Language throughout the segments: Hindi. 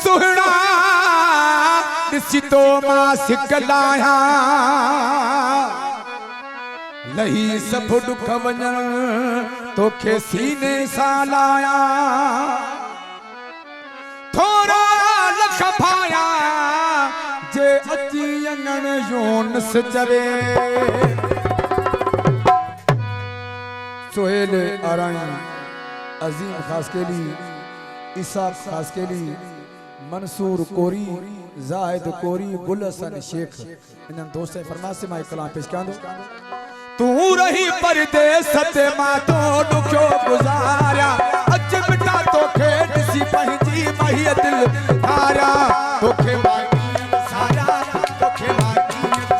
सुहणा ॾिसी तो मां सिकलाया लही सभु ॾुख वञण तोखे सीने सां लाया थोरा लख भाया जे अची अङण यूनुस चवे सोहेल आराई अजीम खासकेली इसाक खासकेली मंसूर कोरी जाहिद कोरी गुलसन शेख इन्हनि दोस्तनि फरमाइश से मां कलाम पेश कयां तू रही परदेस ते मां तो ॾुखियो गुज़ारिया अच मिटा तोखे ॾिसी पंहिंजी मही दिल हारिया तोखे मां सारा तोखे मां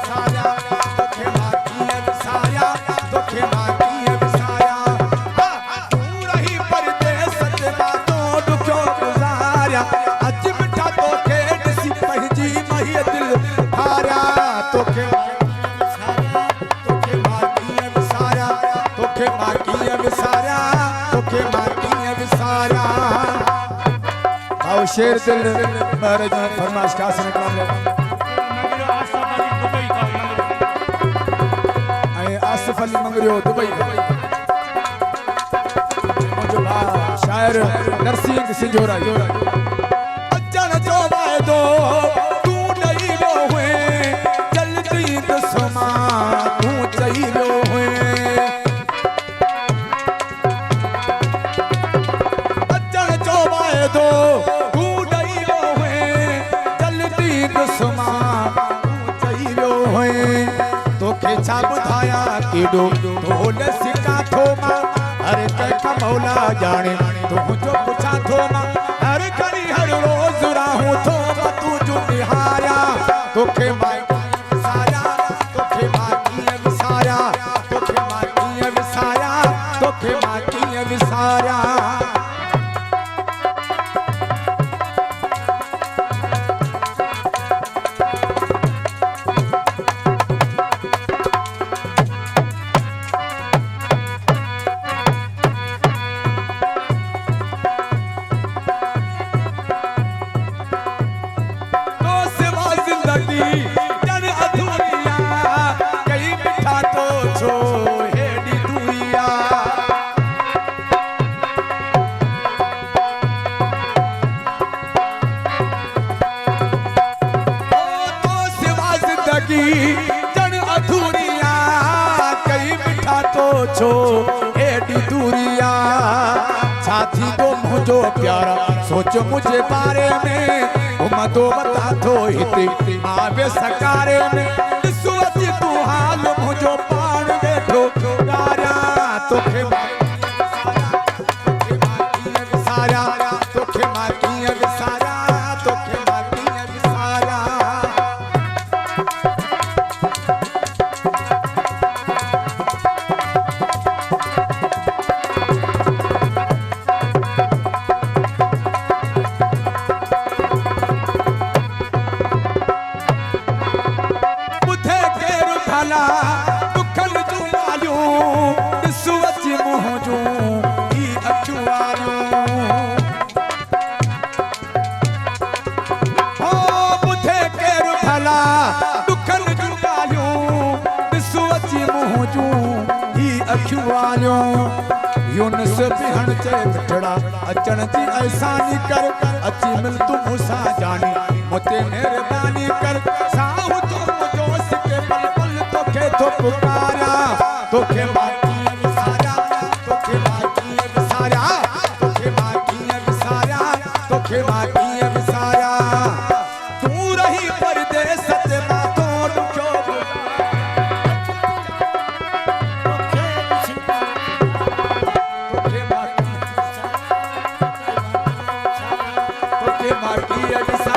सारा तोखे मां सारा तोखे मां सारा तू रही परदेस ते मां तो ॾुखियो गुज़ारिया अच मिटा तोखे ॾिसी पंहिंजी मही दिल हारिया तोखे शेर दिल महाराज फरमाइश का से निकाल ले आसिफ अली मंगरियो दुबई मुझे शायर नरसिंह सिंजोरा अचण जो वायदो तू नहीं वियो हुए जल्दी दसमा तू चई वियो हुए अचण जो वायदो तोखे छा ॿुधाया केॾो ढोल सिका थो मां हर कंहिंखां मौला ॼाणे तुंहिंजो पुछां थो मां हर घड़ी हर रोज़ राहूं थो मां तुंहिंजो निहारिया तोखे मां विसारिया तोखे मां कीअं विसारिया तोखे मां कीअं विसारिया तोखे मां कीअं विसारिया जन अधूरिया कई मिठा तो छो एडी दूरिया साथी तो मुझो प्यारा सोच मुझे बारे में घुमदो बता थो हिते आवे सकारे में ॾिसो अची तू हाल मुझो पाण वेठो गारिया तोखे मां विसारिया तोखे मां कीअं विसारिया तोखे मां कीअं विसारिया दुखन जूं ॻाल्हियूं ॾिसो अची मुंहुं जूं ही अखियूं वारियूं हो ॿुधे केरु भला दुखन जूं ॻाल्हियूं ॾिसो अची मुंहुं जूं ही अखियूं वारियूं यूनुस बिहण चए मिठड़ा अचण जी एहसानी कर अची मिल तूं मूंसां जानी मुते महिरबानी कर साहु तूं मुंहिंजो सिके पल पल तोखे थो पुकारिया तोखे मां कीअं विसारिया तोखे मां कीअं विसारिया तोखे मां कीअं विसारिया तोखे मां कीअं विसारिया तू रही परदेस ते मां तो ॾुखियो तोखे मां कीअं विसारिया